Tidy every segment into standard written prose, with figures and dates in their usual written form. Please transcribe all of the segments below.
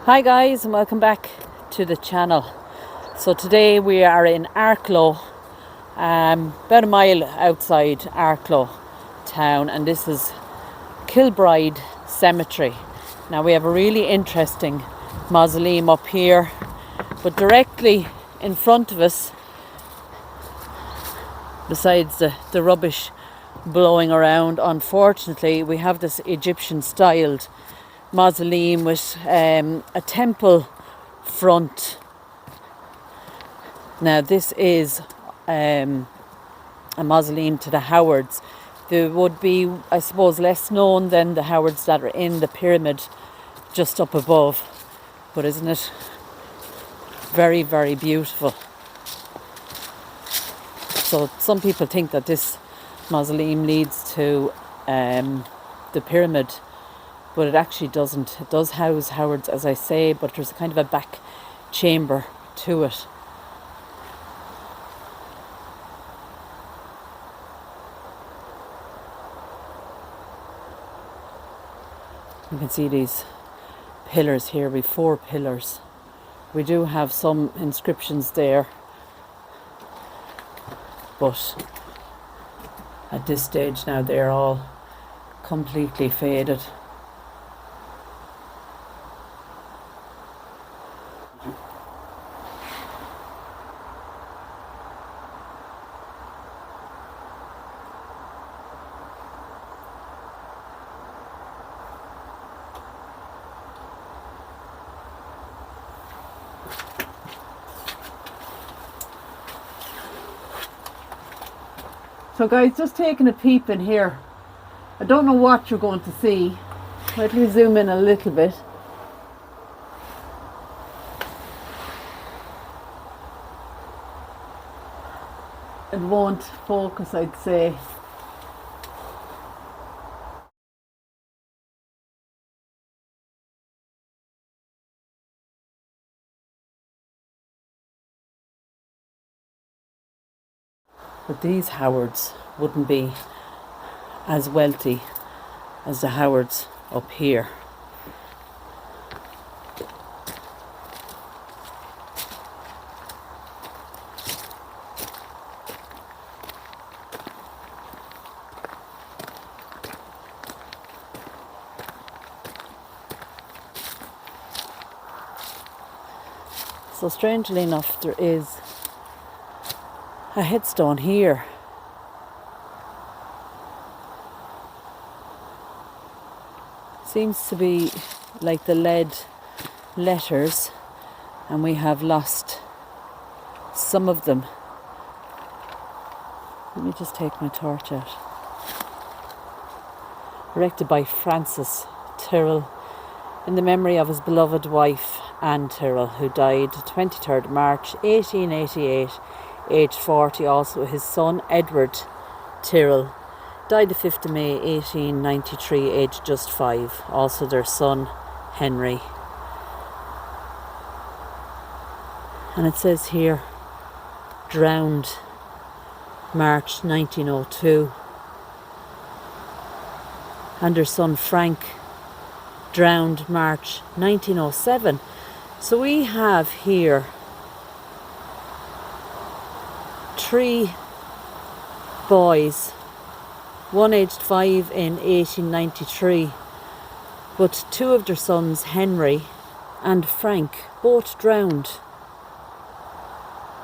Hi guys, and welcome back to the channel. So today we are in Arklow, about a mile outside Arklow town, and this is Kilbride Cemetery. Now we have a really interesting mausoleum up here, but directly in front of us, besides the rubbish blowing around, unfortunately we have this Egyptian styled mausoleum with a temple front. Now this is a mausoleum to the Howards. They would be, I suppose, less known than the Howards that are in the pyramid just up above, but isn't it very, very beautiful? So some people think that this mausoleum leads to the pyramid, but it actually doesn't. It does house Howards, as I say, but there's a kind of a back chamber to it. You can see these pillars here. We've 4 pillars. We do have some inscriptions there, but at this stage now they're all completely faded. So guys, just taking a peep in here. I don't know what you're going to see. Let me zoom in a little bit. It won't focus, I'd say. But these Howards wouldn't be as wealthy as the Howards up here. So strangely enough, there is a headstone here. Seems to be like the lead letters, and we have lost some of them. Let me just take my torch out. Erected by Francis Tyrrell in the memory of his beloved wife Anne Tyrrell, who died 23rd March 1888, aged 40. Also his son Edward Tyrrell died the 5th of May 1893, aged just 5. Also their son Henry. And it says here, drowned March 1902. And their son Frank drowned March 1907. So we have here 3 boys, one aged 5 in 1893, but 2 of their sons, Henry and Frank, both drowned.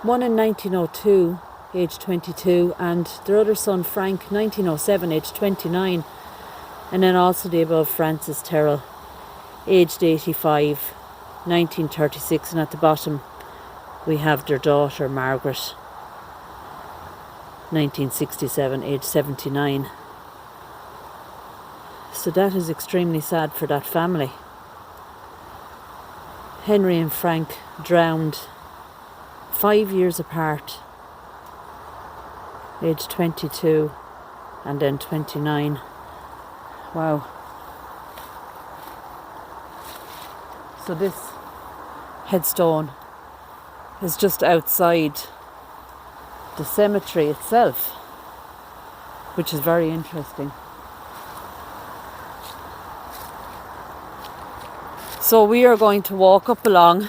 One in 1902, aged 22, and their other son, Frank, 1907, aged 29. And then also the above Francis Tyrrell, aged 85, 1936, and at the bottom we have their daughter, Margaret, 1967, age 79. So that is extremely sad for that family. Henry and Frank drowned 5 years apart, age 22 and then 29. Wow. So this headstone is just outside the cemetery itself, which is very interesting. So we are going to walk up along,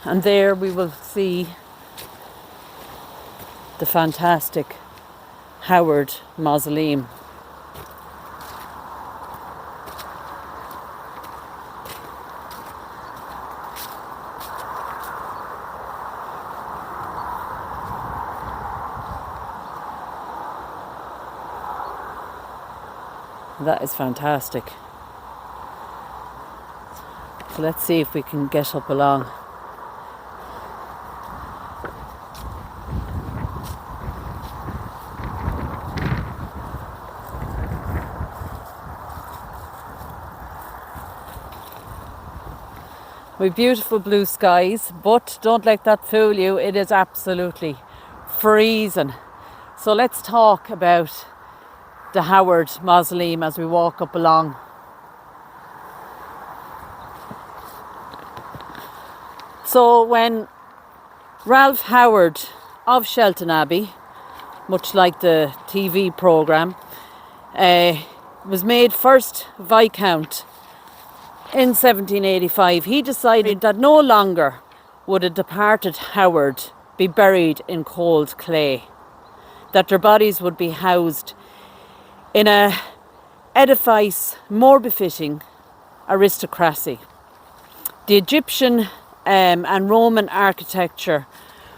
and there we will see the fantastic Howard Mausoleum. That is fantastic. So let's see if we can get up along. With beautiful blue skies, but don't let that fool you, it is absolutely freezing. So let's talk about the Howard Mausoleum as we walk up along. So when Ralph Howard of Shelton Abbey, much like the TV programme, was made first Viscount in 1785, he decided that no longer would a departed Howard be buried in cold clay, that their bodies would be housed in a edifice more befitting aristocracy. The Egyptian and Roman architecture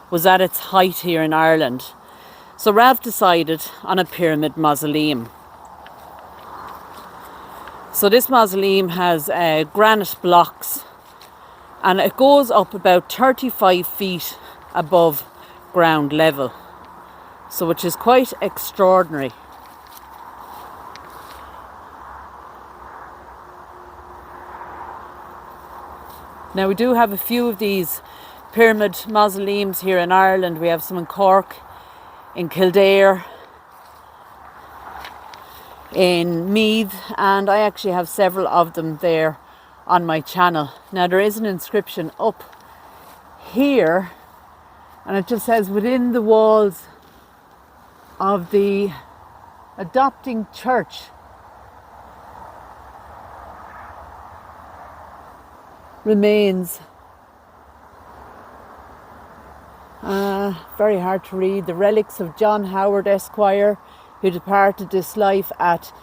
was at its height here in Ireland, so Ralph decided on a pyramid mausoleum. So this mausoleum has granite blocks, and it goes up about 35 feet above ground level, so which is quite extraordinary. Now we do have a few of these pyramid mausoleums here in Ireland. We have some in Cork, in Kildare, in Meath, and I actually have several of them there on my channel. Now there is an inscription up here, and it just says, within the walls of the adopting church remains, very hard to read, the relics of John Howard Esquire, who departed this life at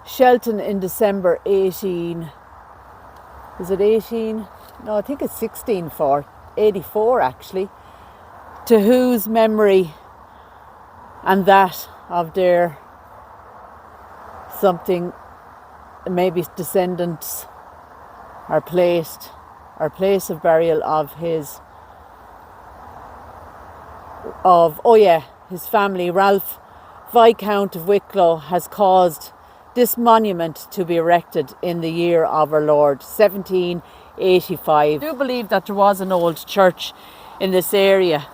Shelton in December 18, is it 18? No, I think it's 1684 actually, to whose memory and that of their something, maybe descendants, are placed, or place of burial of his family. Ralph, Viscount of Wicklow, has caused this monument to be erected in the year of our Lord 1785. I do believe that there was an old church in this area.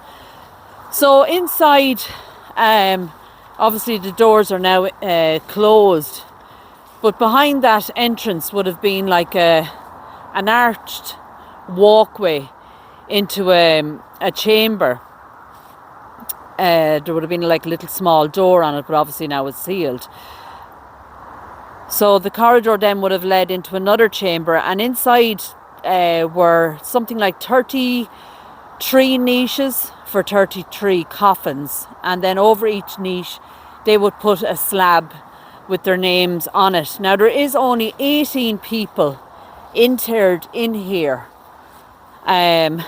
So inside, obviously the doors are now closed, but behind that entrance would have been like an arched walkway into a chamber. There would have been like a little small door on it, but obviously now it's sealed. So the corridor then would have led into another chamber, and inside were something like 33 niches for 33 coffins, and then over each niche they would put a slab with their names on it. Now there is only 18 people interred in here, and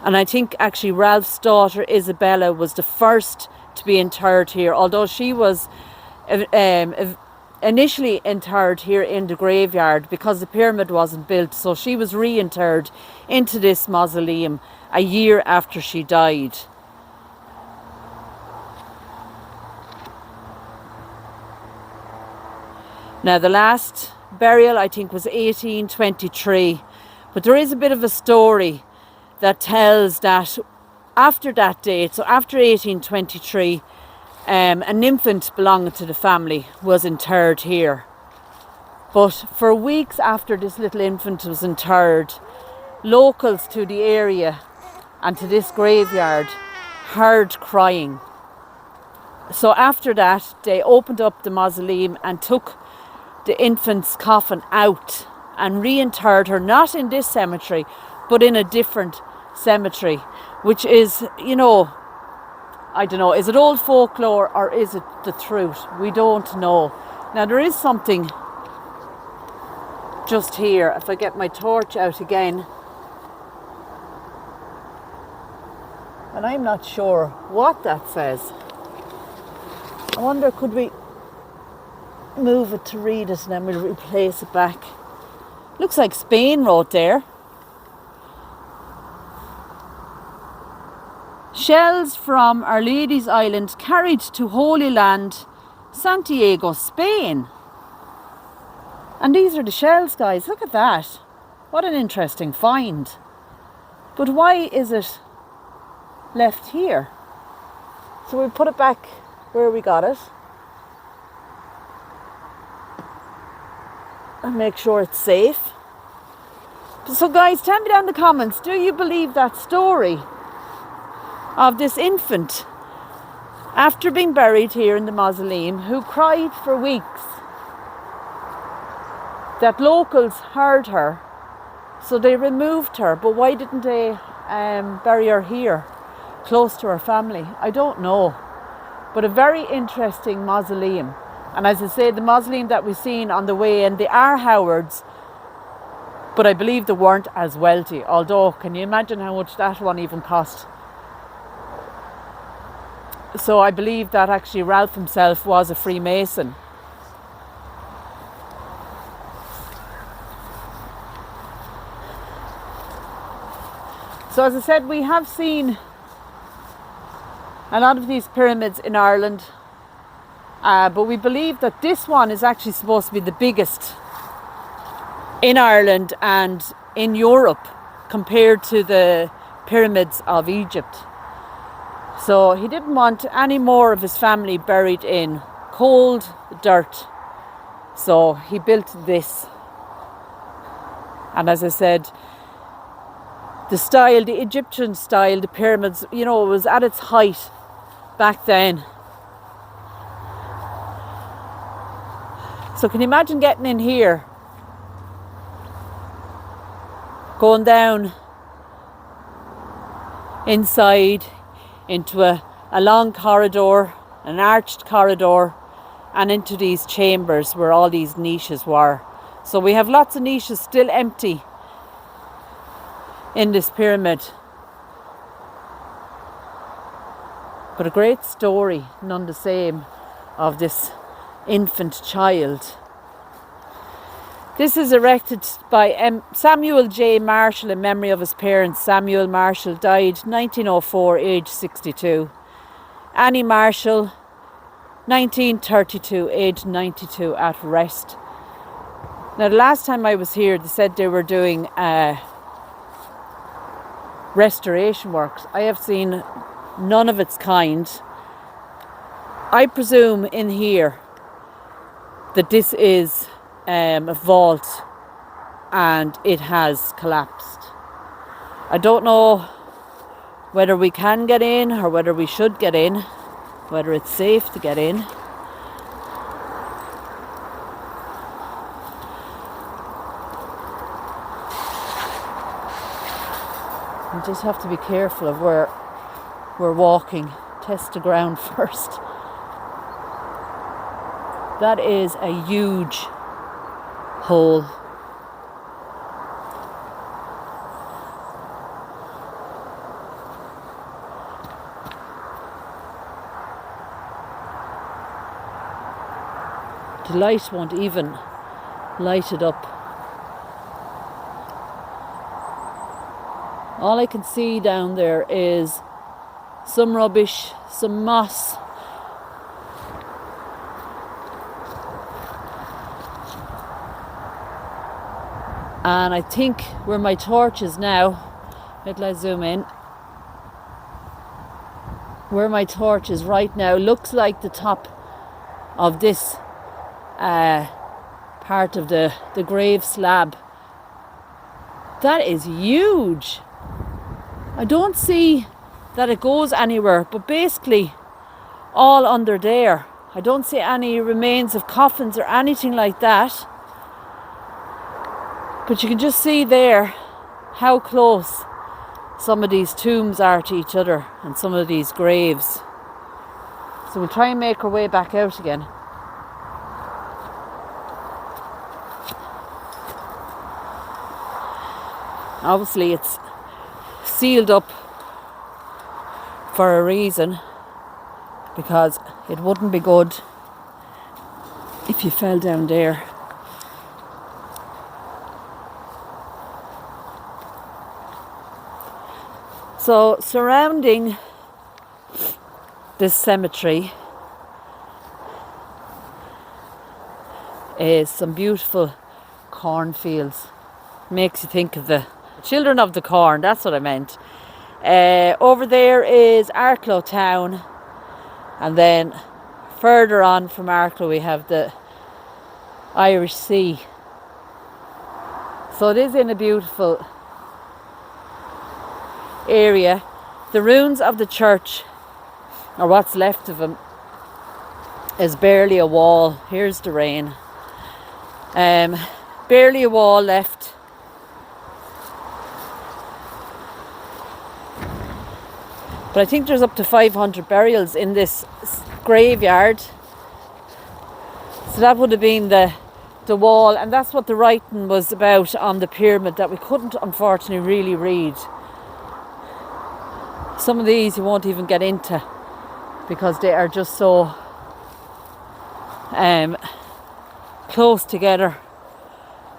I think actually Ralph's daughter Isabella was the first to be interred here, although she was initially interred here in the graveyard because the pyramid wasn't built, so she was reinterred into this mausoleum a year after she died. Now the last burial I think was 1823, but there is a bit of a story that tells that after that date, so after 1823, an infant belonging to the family was interred here. But for weeks after this little infant was interred, locals to the area and to this graveyard heard crying. So after that, they opened up the mausoleum and took the infant's coffin out and reinterred her, not in this cemetery, but in a different cemetery, which is, you know, I don't know, is it old folklore or is it the truth? We don't know. Now there is something just here, if I get my torch out again, and I'm not sure what that says. I wonder, could we move it to read it and then we'll replace it back. Looks like Spain wrote there. Shells from Our Lady's Island carried to Holy Land, Santiago, Spain. And these are the shells, guys. Look at that. What an interesting find. But why is it left here? So we put it back where we got it. And make sure it's safe. So guys, tell me down in the comments, do you believe that story of this infant after being buried here in the mausoleum who cried for weeks, that locals heard her, so they removed her? But why didn't they bury her here, close to her family? I don't know. But a very interesting mausoleum. And as I say, the mausoleum that we've seen on the way in, they are Howards, but I believe they weren't as wealthy. Although, can you imagine how much that one even cost? So I believe that actually Ralph himself was a Freemason. So as I said, we have seen a lot of these pyramids in Ireland. But we believe that this one is actually supposed to be the biggest in Ireland and in Europe compared to the pyramids of Egypt. So he didn't want any more of his family buried in cold dirt. So he built this. And as I said, the style, the Egyptian style, the pyramids, you know, it was at its height back then. So can you imagine getting in here, going down inside into a long corridor, an arched corridor, and into these chambers where all these niches were. So we have lots of niches still empty in this pyramid. But a great story, none the same, of this infant child. This is erected by Samuel J. Marshall in memory of his parents. Samuel Marshall died 1904, aged 62. Annie Marshall, 1932, aged 92, at rest. Now, the last time I was here, they said they were doing restoration works. I have seen none of its kind. I presume in here that this is a vault and it has collapsed. I don't know whether we can get in or whether we should get in, whether it's safe to get in. You just have to be careful of where we're walking. Test the ground first. That is a huge hole. The light won't even light it up. All I can see down there is some rubbish, some moss. And I think where my torch is now, let's zoom in. Where my torch is right now looks like the top of this part of the grave slab. That is huge. I don't see that it goes anywhere, but basically all under there, I don't see any remains of coffins or anything like that. But you can just see there how close some of these tombs are to each other and some of these graves. So we'll try and make our way back out again. Obviously it's sealed up for a reason, because it wouldn't be good if you fell down there. So surrounding this cemetery is some beautiful cornfields. Makes you think of the children of the corn, that's what I meant. Over there is Arklow town, and then further on from Arklow we have the Irish Sea. So it is in a beautiful area. The ruins of the church, or what's left of them, is barely a wall. Here's the rain. Barely a wall left. But I think there's up to 500 burials in this graveyard. So that would have been the wall, and that's what the writing was about on the pyramid that we couldn't unfortunately really read. Some of these you won't even get into because they are just so close together.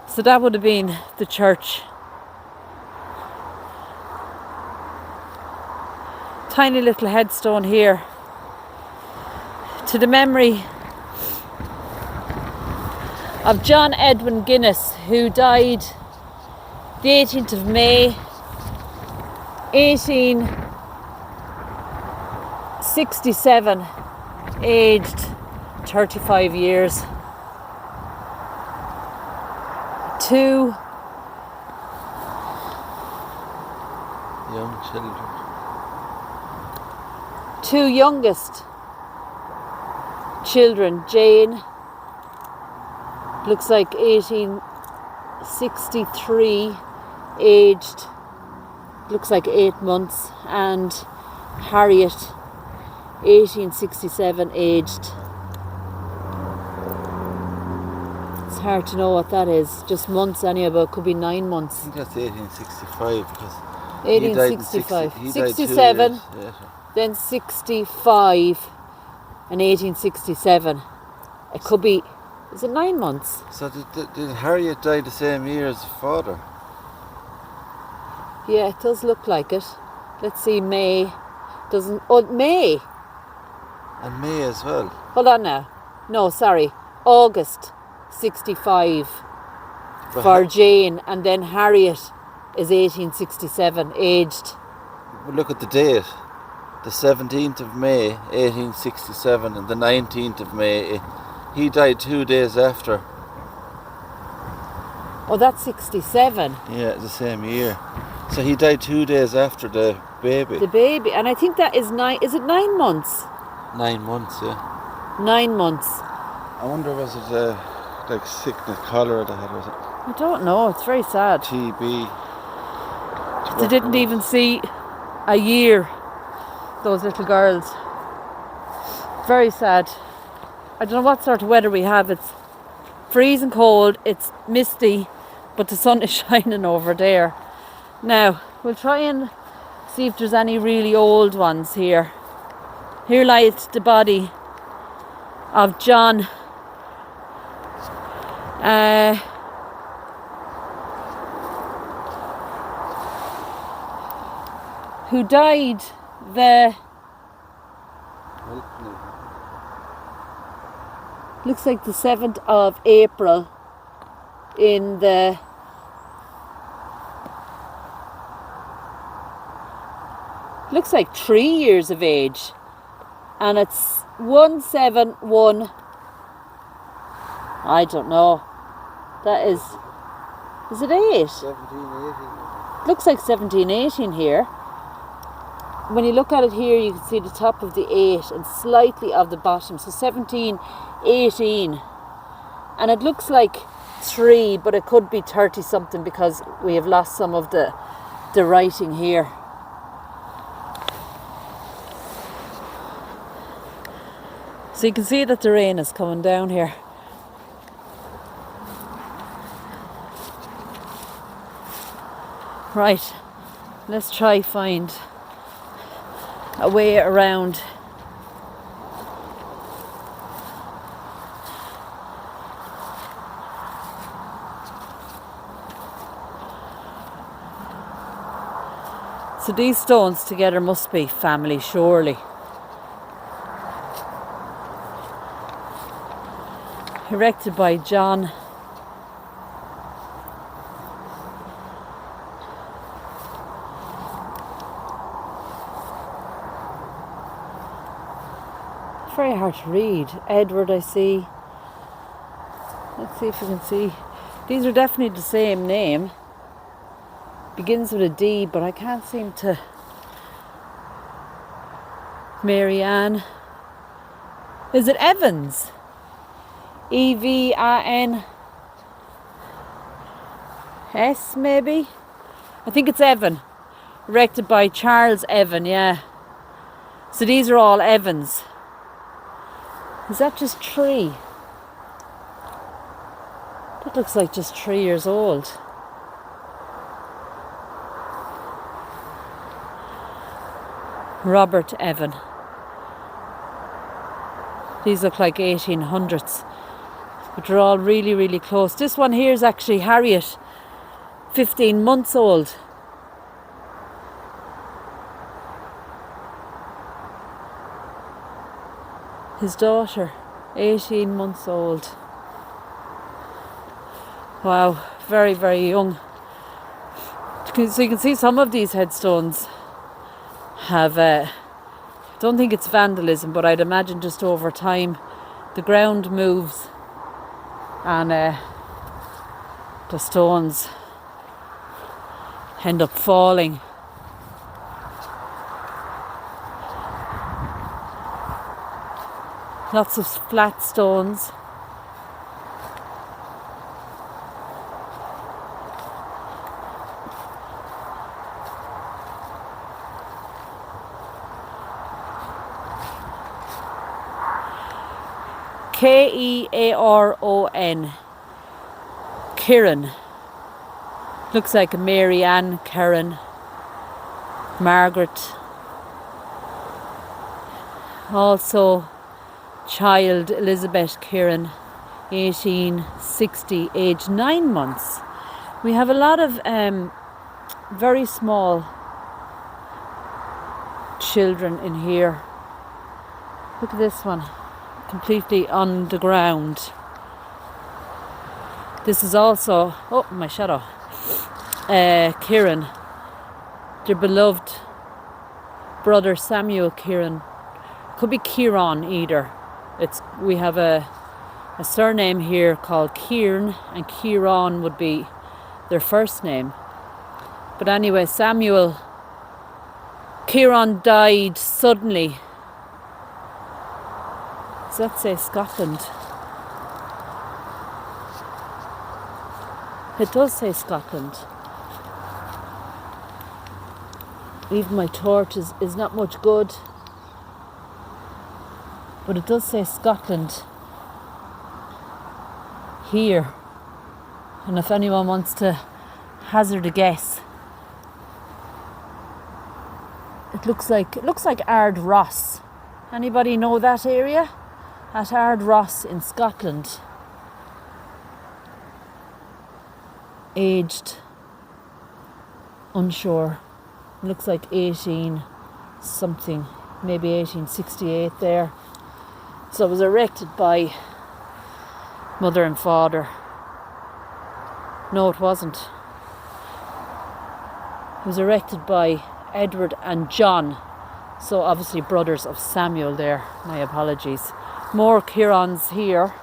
So that would have been the church. Tiny little headstone here to the memory of John Edwin Guinness, who died the 18th of May 1867, aged 35 years. Two young children. Two youngest children, Jane, looks like 1863, aged, looks like 8 months, and Harriet, 1867, aged. It's hard to know what that is, just months anyhow, but it could be 9 months. I think that's 1865 because 1865, he died 67, 2 years later. then 65 and 1867. It could be, is it 9 months? So did Harriet die the same year as father? Yeah, it does look like it. Let's see, May. Doesn't, oh, May. And May as well. Hold on now. No, sorry. August 65 But for Jane, and then Harriet is 1867, aged. look at the date. The 17th of May 1867 and the 19th of May. He died 2 days after. Oh, that's 67. Yeah, the same year. So he died 2 days after the baby. The baby, and I think that is 9. Is it 9 months? 9 months, yeah. 9 months. I wonder, was it like sickness, cholera that had, was it? I don't know. It's very sad. TB. They didn't even see a year, those little girls. Very sad. I don't know what sort of weather we have. It's freezing cold, it's misty, but the sun is shining over there. Now, we'll try and see if there's any really old ones here. Here lies the body of John who died looks like the 7th of April in the looks like 3 years of age, and it's 171. I don't know. That is it 8? 17, 18. Looks like 17, 18 here. when you look at it here, you can see the top of the 8 and slightly of the bottom. So 17, 18. And it looks like 3, but it could be 30 something because we have lost some of the writing here. So you can see that the rain is coming down here. Right, let's try find a way around. So these stones together must be family, surely. Erected by John. Very hard to read. Edward, I see. Let's see if we can see. These are definitely the same name. Begins with a D, but I can't seem to. Mary Ann. Is it Evans? Evan. S maybe? I think it's Evan. Erected by Charles Evan, yeah. So these are all Evans. Is that just 3? That looks like just 3 years old. Robert Evan. These look like 1800s. But they're all really, really close. This one here is actually Harriet, 15 months old. His daughter, 18 months old. Wow, very, very young. So you can see some of these headstones have, don't think it's vandalism, but I'd imagine just over time the ground moves and the stones end up falling. Lots of flat stones. Kearon. Kiron. Looks like a Mary Ann Kiron. Margaret. Also child Elizabeth Kiron, 1860, age 9 months. We have a lot of very small children in here. Look at this one, completely on the ground. This is also, oh, my shadow, Kiron, their beloved brother Samuel Kiron. Could be Kiron either. We have a surname here called Kiron, and Kiron would be their first name. But anyway, Kiron died suddenly. Does that say Scotland? It does say Scotland. Even my torch is not much good. But it does say Scotland here. And if anyone wants to hazard a guess, it looks like Ardross. Anybody know that area? At Ardross in Scotland. Aged, unsure. Looks like 18 something, maybe 1868 there. So it was erected by mother and father. No, it wasn't. It was erected by Edward and John. So obviously brothers of Samuel there. My apologies. More Kirons here.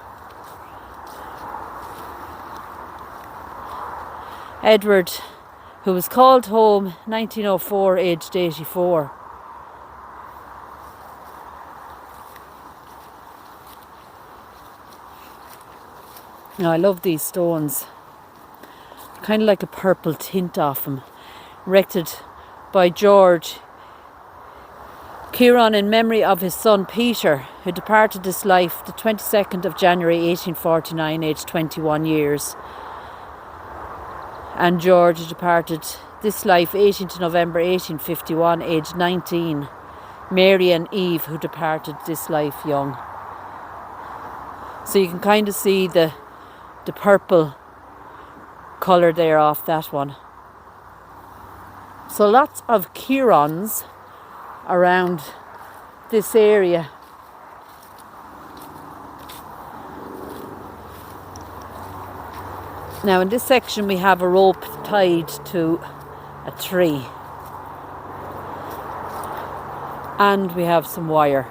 Edward, who was called home 1904, aged 84. Now I love these stones. Kind of like a purple tint off them. Erected by George Kiron in memory of his son Peter, who departed this life the 22nd of January 1849, aged 21 years. And George, who departed this life 18th November 1851, aged 19. Mary and Eve, who departed this life young. So you can kind of see the purple colour there off that one. So lots of Kirons around this area. Now in this section we have a rope tied to a tree. And we have some wire.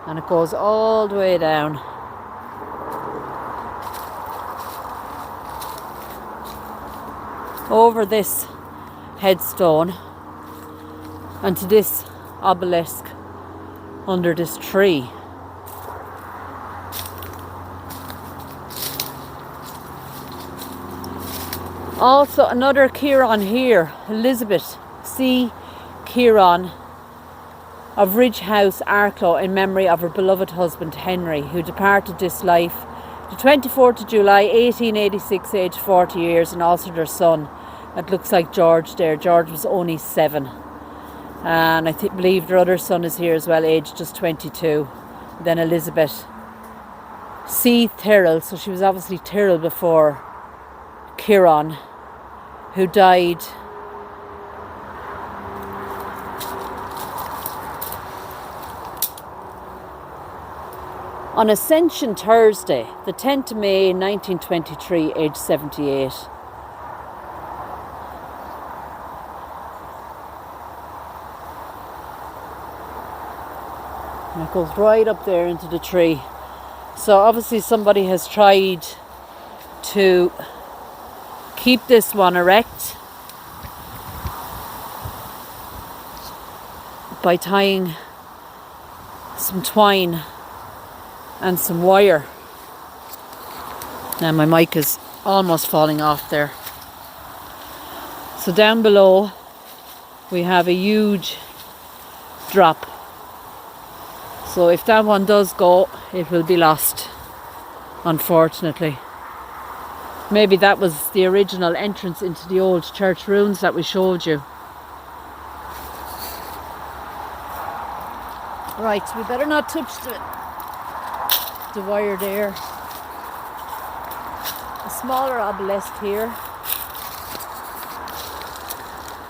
And it goes all the way down. Over this headstone and to this obelisk under this tree. Also another Kiron here, Elizabeth C. Kiron of Ridge House, Arklow, in memory of her beloved husband Henry, who departed this life the 24th of July 1886, aged 40 years, and also their son. It looks like George there. George was only 7. And I believe their other son is here as well, aged just 22. Then Elizabeth C. Tyrrells, so she was obviously Tyrrell before Kiron, who died on Ascension Thursday, the 10th of May 1923, aged 78. And it goes right up there into the tree. So obviously somebody has tried to keep this one erect by tying some twine and some wire. Now my mic is almost falling off there. So down below we have a huge drop. So if that one does go, it will be lost, unfortunately. Maybe that was the original entrance into the old church ruins that we showed you. Right, we better not touch the wire there. A smaller obelisk here.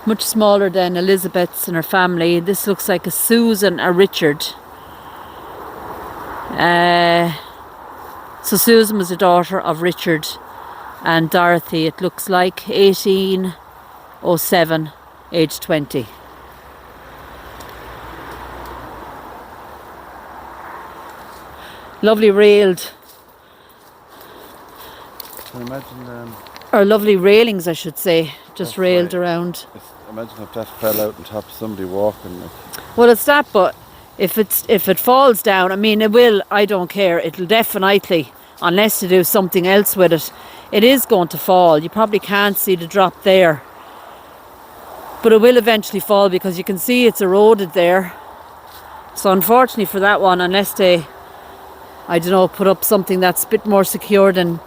Much smaller than Elizabeth's and her family. This looks like a Susan, a Richard. So Susan was a daughter of Richard and Dorothy, it looks like, 1807, aged 20. Lovely railed, Can you imagine or lovely railings I should say, just railed right. around. Imagine if that fell out on top of somebody walking. Well, it's that, but if it falls down, I mean it will, I don't care, it'll definitely, unless you do something else with it, it is going to fall. You probably can't see the drop there, but it will eventually fall because you can see it's eroded there. So unfortunately for that one, unless they, I don't know, put up something that's a bit more secure than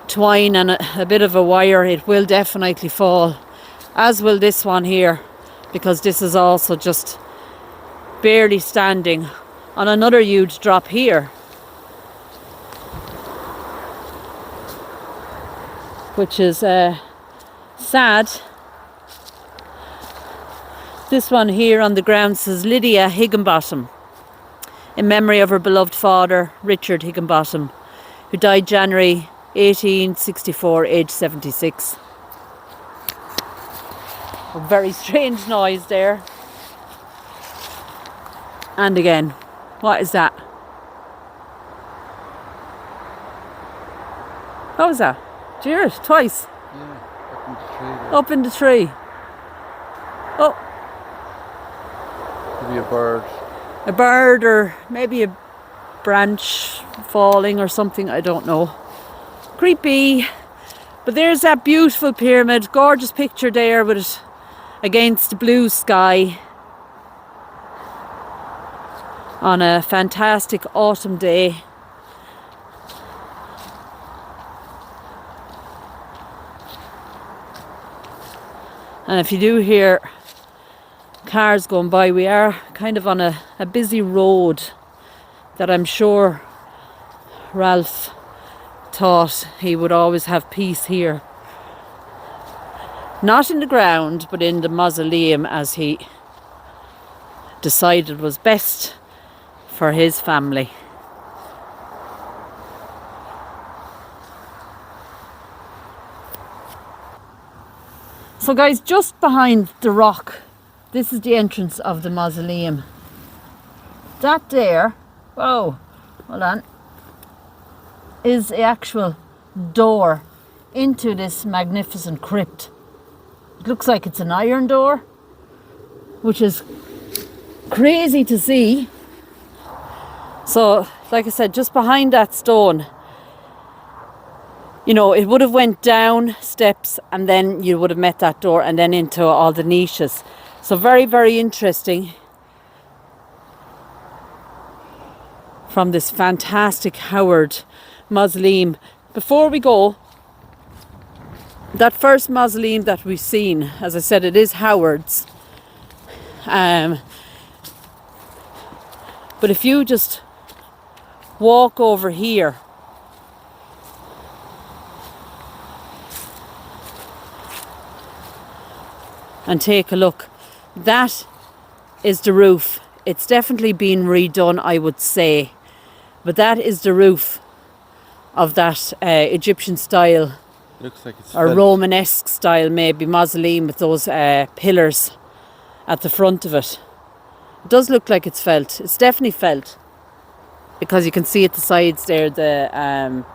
twine and a bit of a wire, it will definitely fall, as will this one here, because this is also just barely standing on another huge drop here, which is sad. This one here on the ground says Lydia Higginbottom, in memory of her beloved father Richard Higginbottom, who died January 1864, aged 76. A very strange noise there. And again, what is that? What was that? Did you hear it? Twice? Yeah, up in the tree there. Up in the tree. Oh. Could be a bird. A bird, or maybe a branch falling or something, I don't know. creepy. But there's that beautiful pyramid, gorgeous picture there with it against the blue sky on a fantastic autumn day. And if you do hear cars going by, we are kind of on a busy road that I'm sure Ralph thought he would always have peace here. Not in the ground, but in the mausoleum, as he decided was best for his family. So guys, just behind the rock, this is the entrance of the mausoleum. That there, whoa, hold on, is the actual door into this magnificent crypt. It looks like it's an iron door, which is crazy to see. So, like I said, just behind that stone, you know, it would have went down steps and then you would have met that door and then into all the niches. So very, very interesting from this fantastic Howard mausoleum. Before we go, that first mausoleum that we've seen, as I said, it is Howard's. But if you just walk over here, and take a look, that is the roof. It's definitely been redone, I would say, but that is the roof of that Egyptian style, Looks like it's or felt. Romanesque style maybe, mausoleum with those pillars at the front of it. It does look like it's felt. It's definitely felt, because you can see at the sides there the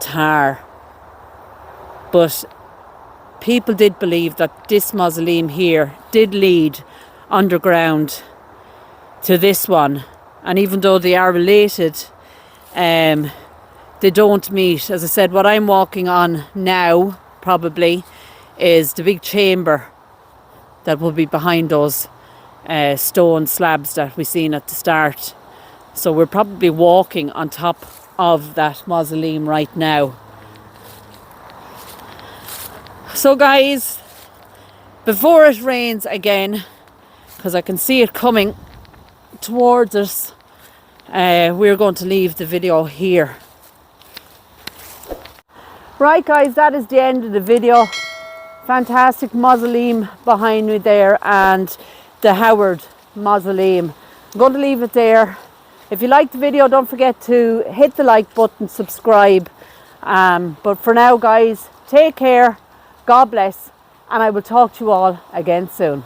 tar. But people did believe that this mausoleum here did lead underground to this one, and even though they are related, they don't meet. As I said, what I'm walking on now probably is the big chamber that will be behind those stone slabs that we seen at the start. So we're probably walking on top of that mausoleum right now. So guys, before it rains again, because I can see it coming towards us, we're going to leave the video here. Right guys, that is the end of the video. Fantastic mausoleum behind me there, and the Howard mausoleum. I'm going to leave it there. If you liked the video, don't forget to hit the like button, subscribe. But for now guys, take care, God bless, and I will talk to you all again soon.